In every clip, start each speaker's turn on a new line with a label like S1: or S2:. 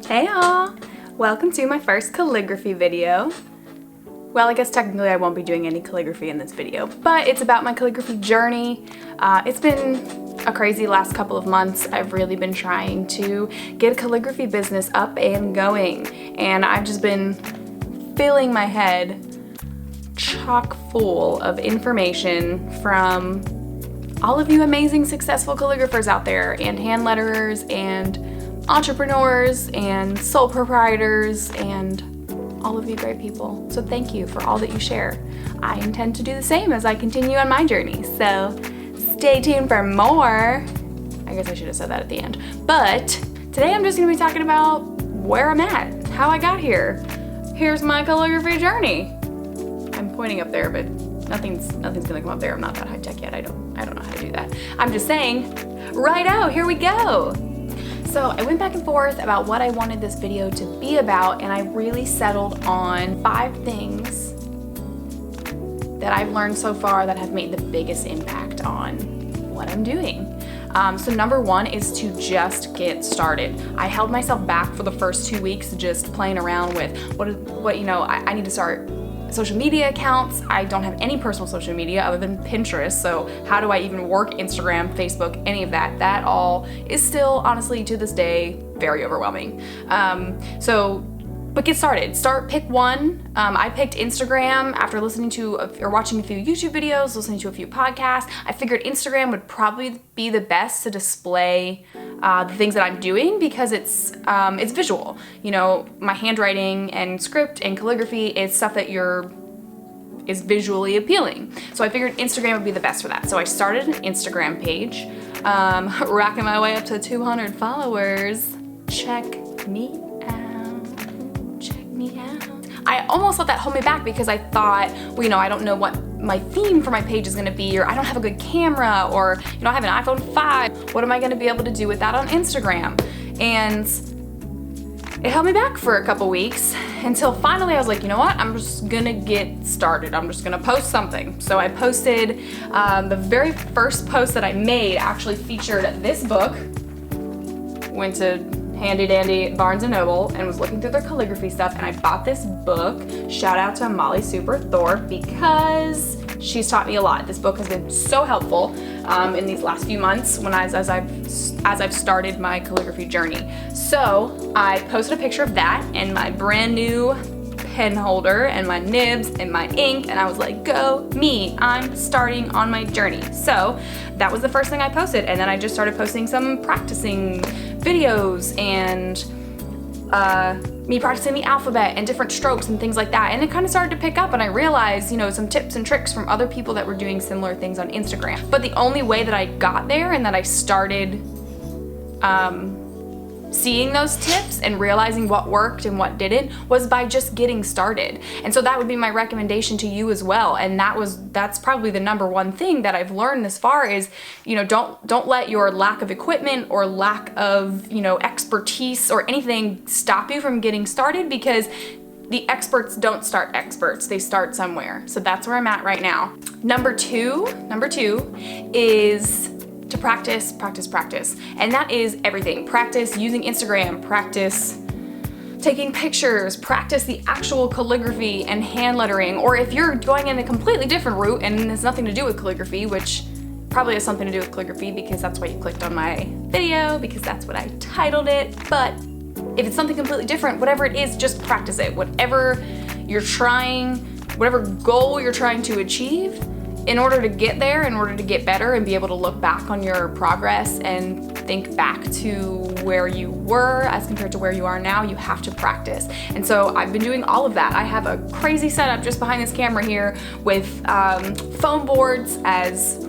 S1: Hey y'all! Welcome to my first calligraphy video. Well, I guess technically I won't be doing any calligraphy in this video, but it's about my calligraphy journey. It's been a crazy last couple of months. I've really been trying to get a calligraphy business up and going, and I've just been filling my head chock full of information from all of you amazing successful calligraphers out there, and hand letterers, and entrepreneurs, and sole proprietors, and all of you great people. So thank you for all that you share. I intend to do the same as I continue on my journey, so stay tuned for more. I guess I should have said that at the end. But today I'm just gonna be talking about where I'm at, how I got here. Here's my calligraphy journey. I'm pointing up there, but nothing's gonna come up there. I'm not that high tech yet. I don't know how to do that. I'm just saying, righto, here we go. So I went back and forth about what I wanted this video to be about, and I really settled on 5 things that I've learned so far that have made the biggest impact on what I'm doing. So number 1 is to just get started. I held myself back for the first 2 weeks just playing around with I need to start social media accounts. I don't have any personal social media other than Pinterest, so how do I even work Instagram, Facebook, any of that? That all is still, honestly, to this day, very overwhelming. But get started. Pick one. I picked Instagram after listening to or watching a few YouTube videos, listening to a few podcasts. I figured Instagram would probably be the best to display the things that I'm doing because it's visual. You know, my handwriting and script and calligraphy is stuff that is visually appealing. So I figured Instagram would be the best for that. So I started an Instagram page, racking my way up to 200 followers. Check me out. I almost let that hold me back because I thought, I don't know what my theme for my page is gonna be, or I don't have a good camera, or I have an iPhone 5. What am I gonna be able to do with that on Instagram? And it held me back for a couple weeks until finally I was like, you know what? I'm just gonna get started. I'm just gonna post something. So I posted, the very first post that I made actually featured this book. Went to handy dandy Barnes & Noble and was looking through their calligraphy stuff, and I bought this book. Shout out to Molly Super Thorpe because she's taught me a lot. This book has been so helpful in these last few months as I've started my calligraphy journey. So I posted a picture of that and my brand new pen holder and my nibs and my ink, and I was like, go me, I'm starting on my journey. So that was the first thing I posted, and then I just started posting some practicing videos and me practicing the alphabet and different strokes and things like that, and it kind of started to pick up, and I realized some tips and tricks from other people that were doing similar things on Instagram. But the only way that I got there and that I started seeing those tips and realizing what worked and what didn't was by just getting started. And so that would be my recommendation to you as well. And that's probably the number one thing that I've learned this far is, don't let your lack of equipment or lack of, expertise or anything stop you from getting started, because the experts don't start experts, they start somewhere. So that's where I'm at right now. Number two is to practice. And that is everything. Practice using Instagram, practice taking pictures, practice the actual calligraphy and hand lettering. Or if you're going in a completely different route and has nothing to do with calligraphy, which probably has something to do with calligraphy because that's why you clicked on my video, because that's what I titled it. But if it's something completely different, whatever it is, just practice it. Whatever goal you're trying to achieve, in order to get there, in order to get better and be able to look back on your progress and think back to where you were as compared to where you are now, you have to practice. And so I've been doing all of that. I have a crazy setup just behind this camera here with foam boards as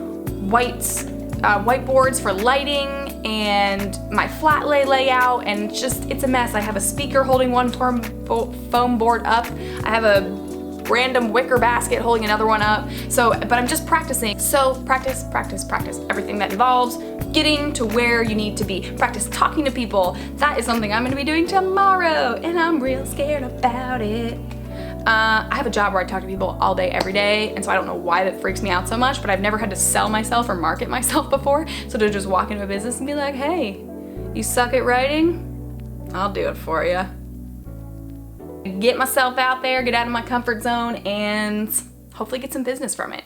S1: whiteboards for lighting, and my flat lay layout, and it's a mess. I have a speaker holding one foam board up. I have a random wicker basket holding another one up. But I'm just practicing. So practice everything that involves getting to where you need to be. Practice talking to people. That is something I'm gonna be doing tomorrow, and I'm real scared about it. I have a job where I talk to people all day, every day, and so I don't know why that freaks me out so much, but I've never had to sell myself or market myself before. So to just walk into a business and be like, hey, you suck at writing? I'll do it for you. Get myself out there, get out of my comfort zone, and hopefully get some business from it.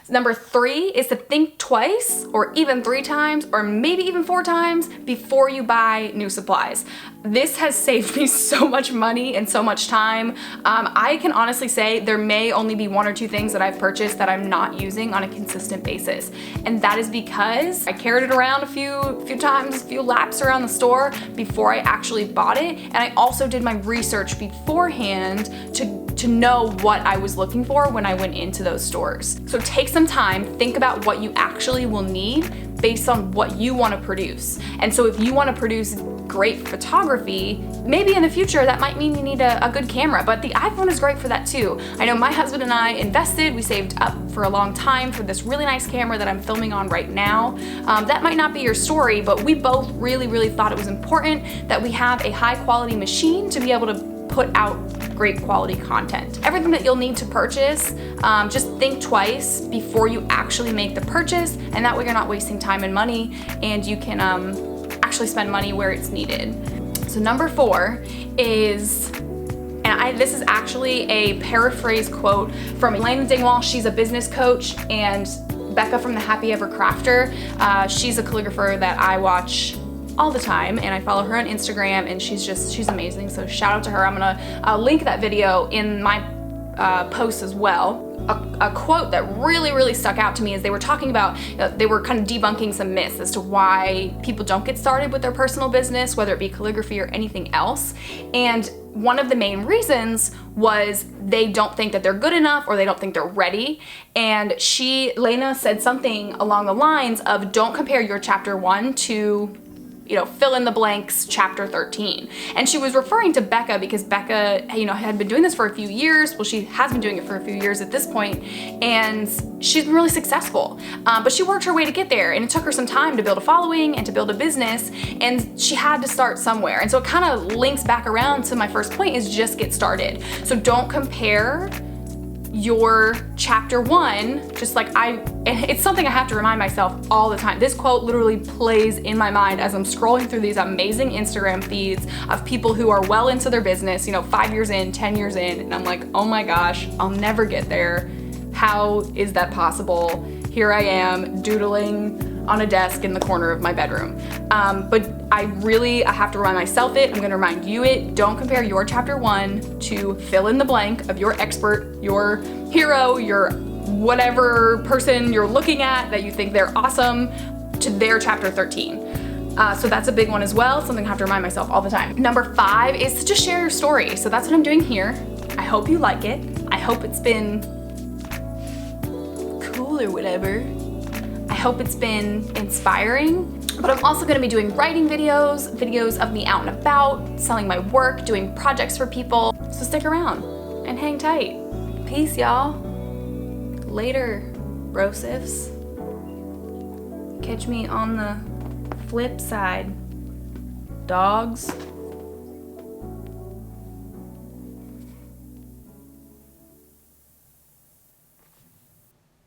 S1: Number 3 is to think twice, or even 3 times, or maybe even 4 times before you buy new supplies. This has saved me so much money and so much time. I can honestly say there may only be 1 or 2 things that I've purchased that I'm not using on a consistent basis. And that is because I carried it around a few times, a few laps around the store before I actually bought it. And I also did my research beforehand to know what I was looking for when I went into those stores. So take some time, think about what you actually will need based on what you want to produce. And so if you want to produce great photography, maybe in the future that might mean you need a good camera, but the iPhone is great for that too. I know my husband and I invested, we saved up for a long time for this really nice camera that I'm filming on right now. That might not be your story, but we both really thought it was important that we have a high quality machine to be able to put out great quality content. Everything that you'll need to purchase, just think twice before you actually make the purchase, and that way you're not wasting time and money, and you can actually spend money where it's needed. So number 4 is, this is actually a paraphrase quote from Elena Dingwall. She's a business coach, and Becca from the Happy Ever Crafter. She's a calligrapher that I watch all the time, and I follow her on Instagram, and she's amazing. So shout out to her. I'm gonna link that video in my post as well. A quote that really stuck out to me is they were talking about, they were kind of debunking some myths as to why people don't get started with their personal business, whether it be calligraphy or anything else. And one of the main reasons was they don't think that they're good enough, or they don't think they're ready. And Lena said something along the lines of, don't compare your chapter 1 to, fill in the blanks chapter 13. And she was referring to Becca because Becca, had been doing this for a few years. Well, she has been doing it for a few years at this point, and she's been really successful. But she worked her way to get there, and it took her some time to build a following and to build a business, and she had to start somewhere. And so it kind of links back around to my first point, is just get started. So don't compare your chapter 1, just like it's something I have to remind myself all the time. This quote literally plays in my mind as I'm scrolling through these amazing Instagram feeds of people who are well into their business, 5 years in, 10 years in, and I'm like, oh my gosh, I'll never get there. How is that possible? Here I am doodling on a desk in the corner of my bedroom. But I have to remind myself it, I'm gonna remind you it, don't compare your chapter 1 to fill in the blank of your expert, your hero, your whatever person you're looking at that you think they're awesome, to their chapter 13. So that's a big one as well, something I have to remind myself all the time. Number 5 is to just share your story. So that's what I'm doing here. I hope you like it. I hope it's been cool or whatever. I hope it's been inspiring, but I'm also gonna be doing writing videos of me out and about, selling my work, doing projects for people. So stick around and hang tight. Peace, y'all. Later, brosifs. Catch me on the flip side, dogs.